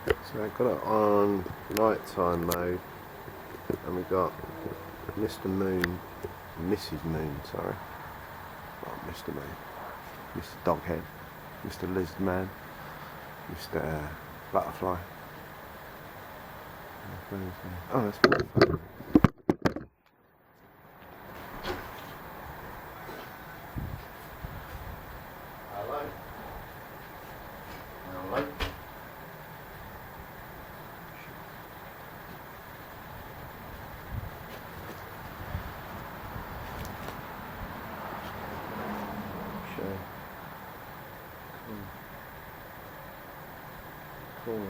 So I've got it on nighttime mode, and we've got Mr. Moon, Mrs. Moon, sorry, not Mr. Moon, Mr. Doghead, Mr. Lizard Man, Mr. Butterfly. Oh, that's wonderful. Hello. Hello. Show. Cool.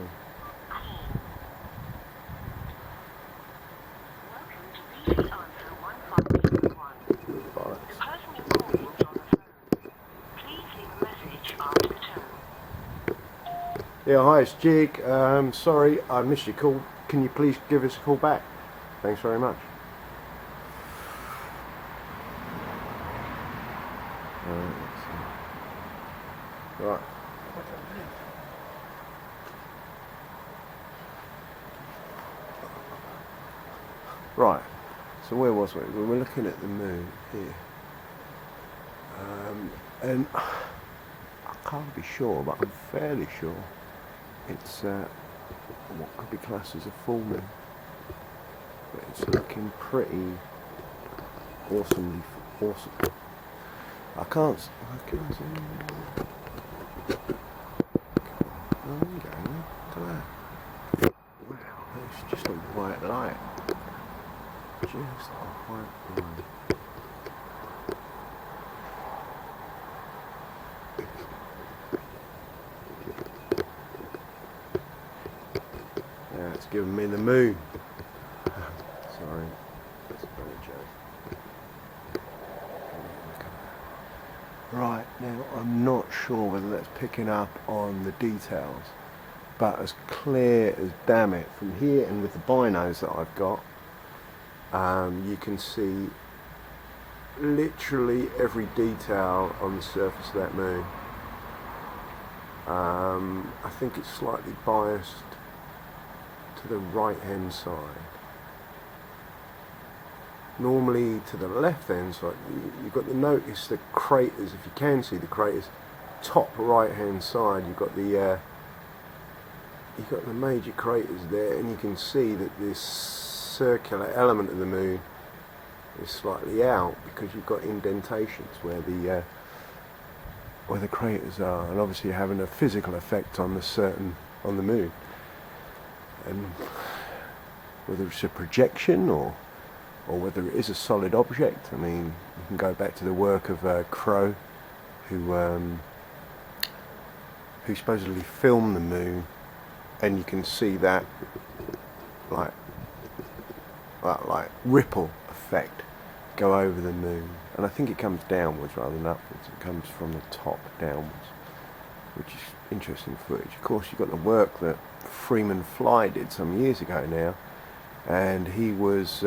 Yeah, hi, it's Jig. Sorry, I missed your call. Can you please give us a call back? Thanks very much. Right. Right. So where was we? We were looking at the moon here. And I can't be sure, but I'm fairly sure it's what could be classed as a full moon. But it's looking pretty awesome. I can't see. Oh, there you go. Look at that. Wow, it's just a white light. Just a white light. Yeah, it's giving me the moon. Sorry, that's a funny joke. Right, now I'm not sure whether that's picking up on the details, but as clear as damn it from here, and with the binos that I've got, you can see literally every detail on the surface of that moon. I think it's slightly biased to the right hand side. Normally to the left hand side, you've got to notice the craters, if you can see the craters, top right hand side you've got the major craters there, and you can see that this circular element of the moon is slightly out because you've got indentations where the craters are, and obviously having a physical effect on the moon. And whether it's a projection or whether it is a solid object, I mean, you can go back to the work of Crow, who supposedly filmed the moon, and you can see that like ripple effect go over the moon. And I think it comes downwards rather than upwards. It comes from the top downwards, which is interesting footage. Of course, you've got the work that Freeman Fly did some years ago now, and he was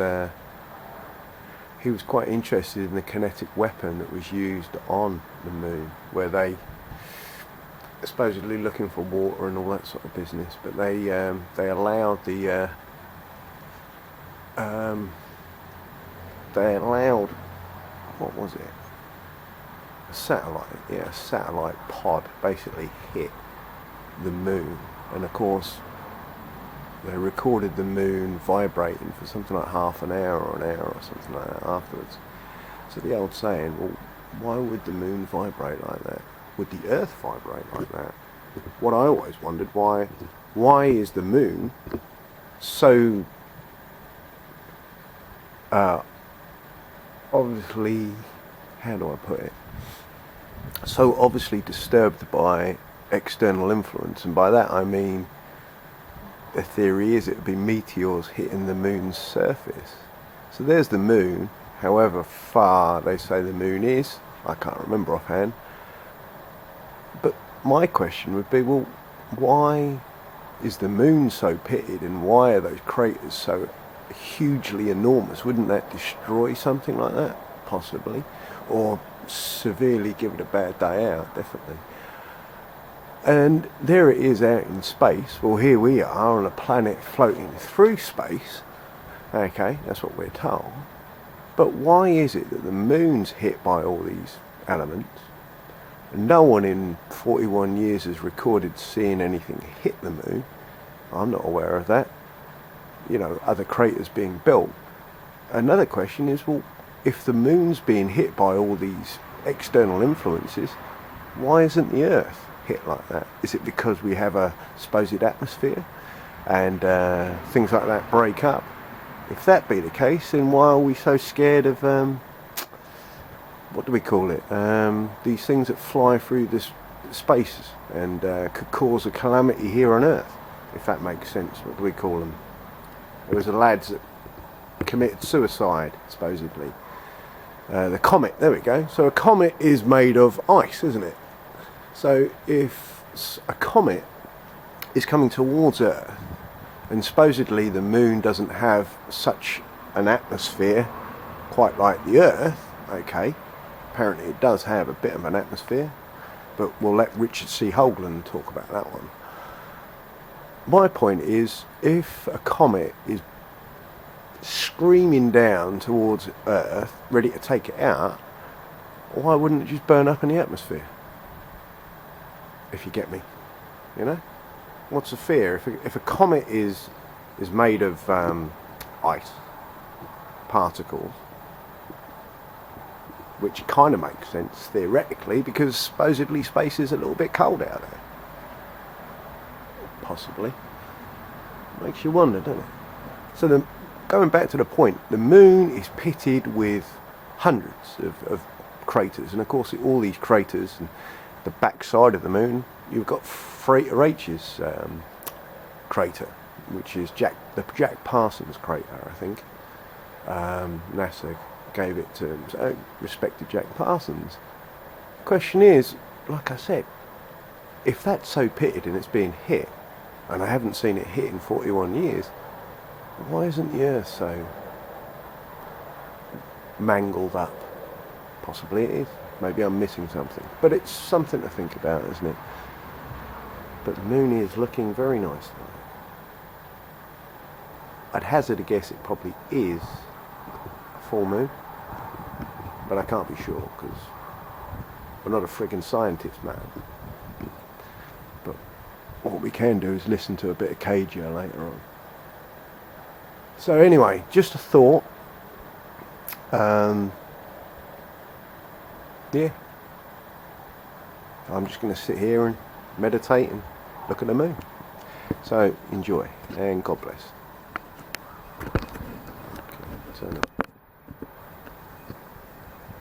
quite interested in the kinetic weapon that was used on the moon, where they supposedly looking for water and all that sort of business, but they allowed what was it? A satellite pod basically hit the moon, and of course they recorded the moon vibrating for something like half an hour or something like that afterwards. So the old saying, well, why would the moon vibrate like that? Would the Earth vibrate like that? What I always wondered, why is the moon so obviously, how do I put it? So obviously disturbed by external influence, and by that I mean the theory is it would be meteors hitting the moon's surface. So there's the moon, however far they say the moon is, I can't remember offhand. But my question would be, well, why is the moon so pitted, and why are those craters so hugely enormous? Wouldn't that destroy something like that? Possibly. Or severely give it a bad day out, definitely. And there it is out in space. Well, here we are on a planet floating through space. Okay, that's what we're told. But why is it that the moon's hit by all these elements? And no one in 41 years has recorded seeing anything hit the moon. I'm not aware of that. You know, other craters being built. Another question is, well, if the moon's being hit by all these external influences, why isn't the Earth hit like that? Is it because we have a supposed atmosphere and things like that break up? If that be the case, then why are we so scared of what do we call it? These things that fly through the spaces and could cause a calamity here on Earth, if that makes sense. What do we call them? There was a lads that committed suicide, supposedly. The comet, there we go. So a comet is made of ice, isn't it? So if a comet is coming towards Earth, and supposedly the moon doesn't have such an atmosphere quite like the Earth, okay, apparently it does have a bit of an atmosphere, but we'll let Richard C. Hoagland talk about that one. My point is, if a comet is screaming down towards Earth, ready to take it out, why wouldn't it just burn up in the atmosphere? If you get me, you know? What's the fear? If a comet is made of ice particles, which kind of makes sense theoretically, because supposedly space is a little bit cold out there. Possibly. Makes you wonder, doesn't it? So going back to the point, the moon is pitted with hundreds of craters, and of course all these craters and the backside of the moon, you've got Freighter H's crater, which is the Jack Parsons crater, I think. NASA gave it to respected Jack Parsons. The question is, like I said, if that's so pitted and it's being hit, and I haven't seen it hit in 41 years, why isn't the Earth so mangled up? Possibly it is. Maybe I'm missing something. But it's something to think about, isn't it? But the moon is looking very nice tonight. I'd hazard a guess it probably is a full moon, but I can't be sure because we're not a friggin' scientist, man. But what we can do is listen to a bit of KJ later on. So anyway, just a thought. Yeah, I'm just going to sit here and meditate and look at the moon. So enjoy and God bless. Okay, turn it.